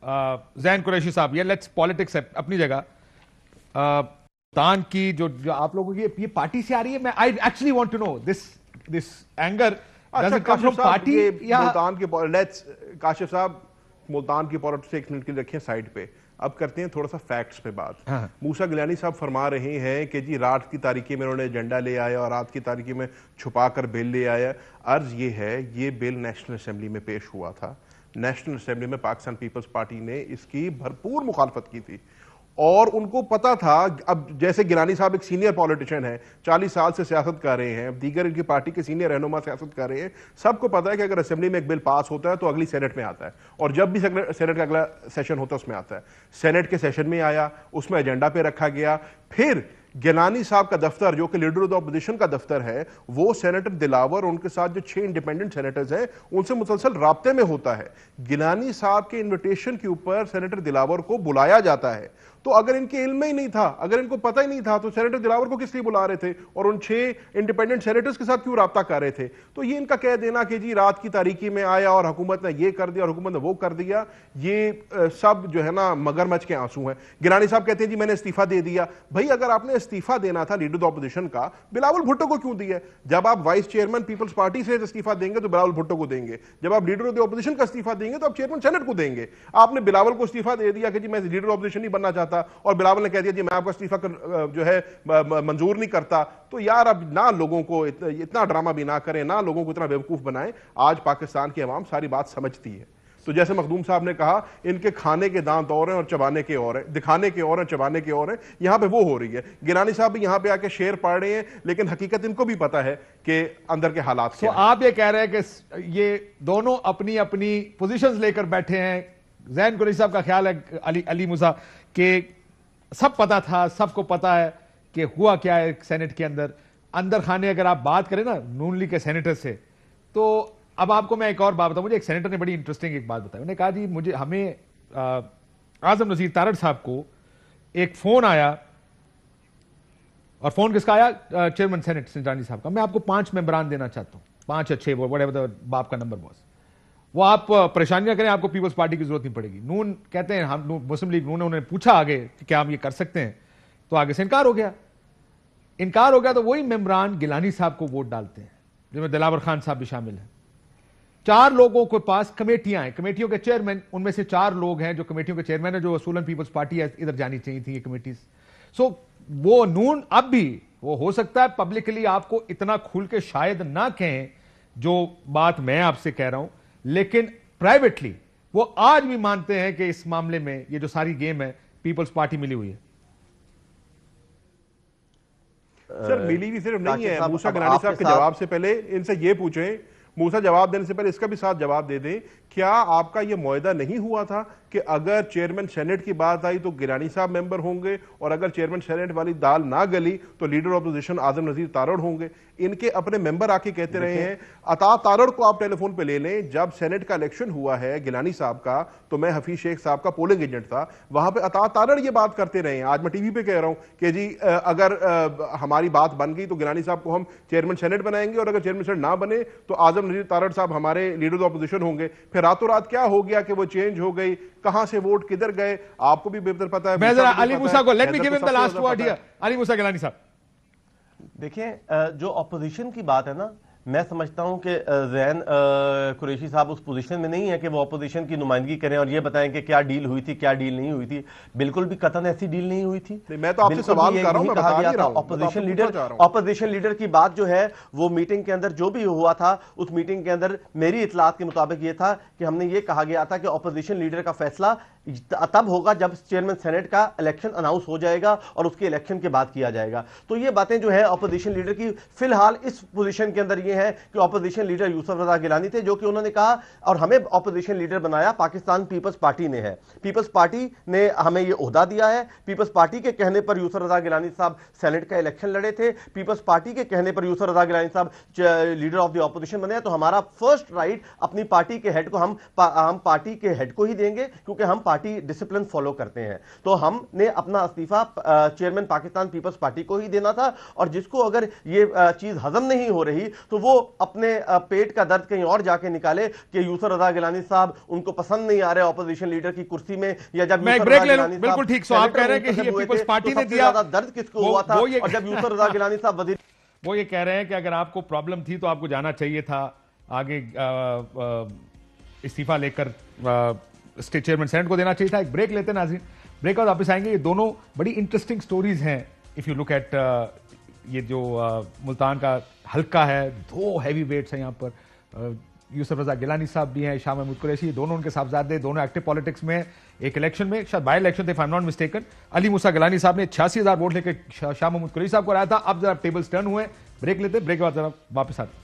जैन कुरैशी साहब, ये let's politics है अपनी जगह। तान की जो आप लोगों की ये पार्टी से आ रही है, मैं I actually want to know this anger does it come from party या मुल्तान के लेट्स काशिफ साहब मुल्तान की पॉलिटिक्स एक मिनट के लिए रखें साइड पे, अब करते हैं थोड़ा सा फैक्ट्स पे बात। हाँ। मूसा गिलानी साहब फरमा रहे हैं कि जी रात की तारीखी में उन्होंने एजेंडा ले आया और रात की तारीखी में छुपा कर बिल ले आया। अर्ज ये है, ये बिल नेशनल असेंबली में पेश हुआ था, नेशनल असेंबली में पाकिस्तान पीपल्स पार्टी ने इसकी भरपूर मुखालफत की थी और उनको पता था। अब जैसे गिलानी साहब एक सीनियर पॉलिटिशियन है, 40 साल से सियासत कर रहे हैं, दीगर इनकी पार्टी के सीनियर रहनुमा सियासत कर रहे हैं, सबको पता है कि अगर असेंबली में एक बिल पास होता है तो अगली सेनेट में आता है और जब भी सेनेट का अगला सेशन होता है उसमें आता है। सेनेट के सेशन में आया, उसमें एजेंडा पे रखा गया। फिर गिलानी साहब का दफ्तर जो कि लीडर ऑफ द ऑपोजिशन का दफ्तर है, वो सेनेटर दिलावर और उनके साथ जो 6 इंडिपेंडेंट सेनेटर्स हैं उनसे मुसलसल राब्ते में होता है। गिलानी साहब के इन्विटेशन के ऊपर सेनेटर दिलावर को बुलाया जाता है। तो अगर इनके इल्म में ही नहीं था, अगर इनको पता ही नहीं था, तो सेनेटर दिलावर को किस लिए बुला रहे थे और उन 6 इंडिपेंडेंट सेनेटर्स के साथ क्यों राब्ता कर रहे थे? तो ये इनका कह देना कि जी रात की तारीकी में आया और हुकूमत ने ये कर दिया और हुकूमत ने वो कर दिया, ये सब जो है ना मगरमच्छ के आंसू हैं। गिलानी साहब कहते हैं जी मैंने इस्तीफा दे दिया। भाई अगर आपने इस्तीफा देना था लीडर ऑफ ऑपोजिशन का, बिलावल भुट्टो को क्यों दिया? जब आप वाइस चेयरमैन पीपल्स पार्टी से इस्तीफा देंगे तो बिलावल भुट्टो को देंगे, जब आप लीडर ऑफ द ऑपोजिशन का इस्तीफा देंगे तो आप चेयरमैन सेनेट को देंगे। आपने बिलावल को इस्तीफा दे दिया कि जी मैं लीडर ऑफ ऑपोजिशन नहीं बनना चाहता और बिलावल ने कह दिया जी मैं आपका इस्तीफा जो है मंजूर नहीं करता। तो यार अब ना लोगों को इतना ड्रामा भी ना करें, ना लोगों को इतना बेवकूफ बनाएं। आज पाकिस्तान की अवाम सारी बात समझती है। तो जैसे मखदूम साहब ने कहा, इनके खाने के दांत और हैं और चबाने के और हैं, दिखाने के और हैं, चबाने के और हैं। यहां पे वो हो रही है। गिलानी साहब भी यहां पे आके शेर पढ़ रहे हैं, लेकिन हकीकत इनको भी पता है कि अंदर के हालात क्या हैं। आप ये कह रहे हैं कि ये दोनों अपनी अपनी पोजीशंस लेकर बैठे हैं। जैन कुरैशी साहब का ख्याल है अली मूसा के सब पता था, सबको पता है कि हुआ क्या है सेनेट के अंदर खाने। अगर आप बात करें ना नून लीग के सेनेटर से, तो अब आपको मैं एक और बात बताऊं। मुझे एक सेनेटर ने बड़ी इंटरेस्टिंग एक बात बताई। उन्होंने कहा जी मुझे हमें आजम नजीर तारड़ साहब को एक फोन आया, और फोन किसका आया? चेयरमैन सेनेट सिंजानी साहब का। मैं आपको 5 मेंबरान देना चाहता हूं, 5 या 6, व्हाटएवर बाप का नंबर बॉस। वो आप परेशानियां करें, आपको पीपल्स पार्टी की जरूरत नहीं पड़ेगी। नून कहते हैं, हम मुस्लिम लीग नून ने उन्होंने पूछा आगे कि क्या हम ये कर सकते हैं, तो आगे से इनकार हो गया। तो वही मेंबरान गिलानी साहब को वोट डालते हैं, जिसमें दिलावर खान साहब भी शामिल हैं। 4 लोगों के पास कमेटियां हैं, कमेटियों के चेयरमैन, उनमें से 4 लोग हैं जो कमेटियों के चेयरमैन है, जो असूलन पीपल्स पार्टी है, इधर जानी चाहिए थी ये कमेटीज। सो वो नून अब भी, वो हो सकता है पब्लिकली आपको इतना खुल के शायद ना कहें जो बात मैं आपसे कह रहा हूं, लेकिन प्राइवेटली वो आज भी मानते हैं कि इस मामले में ये जो सारी गेम है पीपल्स पार्टी मिली हुई है। सर मिली भी सिर्फ नहीं है। मूसा गिलानी साहब के जवाब से पहले इनसे ये पूछें, मूसा जवाब देने से पहले इसका भी साथ जवाब दे दें, क्या आपका यह मुआहदा नहीं हुआ था कि अगर चेयरमैन सेनेट की बात आई तो गिलानी साहब मेंबर होंगे और अगर चेयरमैन सेनेट वाली दाल ना गली तो लीडर ऑफ अपोजिशन आजम नजीर तारड़ होंगे? इनके अपने मेंबर आके कहते रहे हैं। अता तारड़ को आप टेलीफोन पे ले लें, जब सेनेट का इलेक्शन हुआ है गिलानी साहब का, तो मैं हफीज शेख साहब का पोलिंग एजेंट था, वहां पे अता तारड़ ये बात करते रहे हैं। आज मैं टीवी पे कह रहा हूं कि जी अगर हमारी बात बन गई तो गिलानी साहब को हम चेयरमैन सेनेट बनाएंगे और अगर चेयरमैन सेनेट ना बने तो आजम नजीर तारड़ साहब हमारे लीडर ऑफ अपोजिशन होंगे। फिर रातों रात क्या हो गया कि वो चेंज हो गई, कहां से वोट किधर गए, आपको भी बेहतर पता है। मैं जरा अली मूसा को, let me give him the last word here. Ali Musa Gilani साहब, देखिए जो ऑपोजिशन की बात है ना, मैं समझता हूं कि जैन कुरैशी साहब उस पोजीशन में नहीं है कि वो ऑपोजिशन की नुमाइंदगी करें और ये बताएं कि क्या डील हुई थी, क्या डील नहीं हुई थी। बिल्कुल भी कतन ऐसी डील नहीं हुई थी। मैं तो आपसे सवाल कर रहा हूं, मैं बता नहीं रहा हूं। ऑपोजिशन लीडर की बात जो है वो मीटिंग के अंदर जो भी हुआ था, उस मीटिंग के अंदर मेरी इतलात के मुताबिक ये था कि हमने ये कहा गया था कि ऑपोजिशन लीडर का फैसला तब होगा जब चेयरमैन सेनेट का इलेक्शन अनाउंस हो जाएगा और उसके इलेक्शन के बाद किया जाएगा। तो ये बातें जो है ऑपोजिशन लीडर की फिलहाल इस पोजीशन के अंदर ये है कि ऑपोजिशन लीडर यूसुफ रजा गिलानी थे, जो कि उन्होंने कहा, और हमें ऑपोजिशन लीडर बनाया पाकिस्तान पीपल्स पार्टी ने है। पीपल्स पार्टी ने हमें ये ओहदा दिया है। पीपल्स पार्टी के कहने पर यूसुफ रजा गिलानी साहब सेनेट का इलेक्शन लड़े थे। पीपल्स पार्टी के कहने पर यूसुफ रजा गिलानी साहब लीडर ऑफ द ऑपोजिशन बने। तो हमारा फर्स्ट राइट अपनी पार्टी के हेड को हम पार्टी के हेड को ही देंगे, क्योंकि हम पार्टी डिसिप्लिन फॉलो करते हैं। तो हमने अपना इस्तीफा चेयरमैन पाकिस्तान पीपल्स पार्टी को ही देना था, और जिसको अगर ये चीज हजम नहीं हो रही तो वो अपने पेट का दर्द कहीं और जाके निकाले कि यूसुफ रजा गिलानी साहब उनको पसंद नहीं आ रहे ऑपोजिशन लीडर की कुर्सी में, या जब मैं ब्रेक ले लूं, बिल्कुल ठीक। सो आप कह रहे हैं कि ये पीपल्स पार्टी ने दिया, दर्द किसको हुआ था, और जब यूसुफ रजा गिलानी साहब वजीर, वो ये कह रहे हैं कि अगर आपको प्रॉब्लम थी तो आपको जाना चाहिए था आगे, इस्तीफा लेकर स्टेट चेयरमैन सेनेट को देना चाहिए था। एक ब्रेक लेते हैं नाज़रीन, ब्रेक बाद वापस आएंगे। ये दोनों बड़ी इंटरेस्टिंग स्टोरीज हैं। इफ यू लुक एट ये जो मुल्तान का हल्का है, दो हैवी वेट्स हैं यहाँ पर, यूसुफ रजा गिलानी साहब भी हैं, शाह महमूद कुरैशी, दोनों उनके साहबजादे, दोनों एक्टिव पॉलिटिक्स में। एक इलेक्शन में, शायद बाई इलेक्शन थे if I am not mistaken, Ali Musa Gilani साहब ने 86,000 वोट लेकर शाह महमूद कुरैशी साहब को हराया था। अब जरा टेबल्स टर्न हुए। ब्रेक लेते, ब्रेक के बाद जरा वापस आते।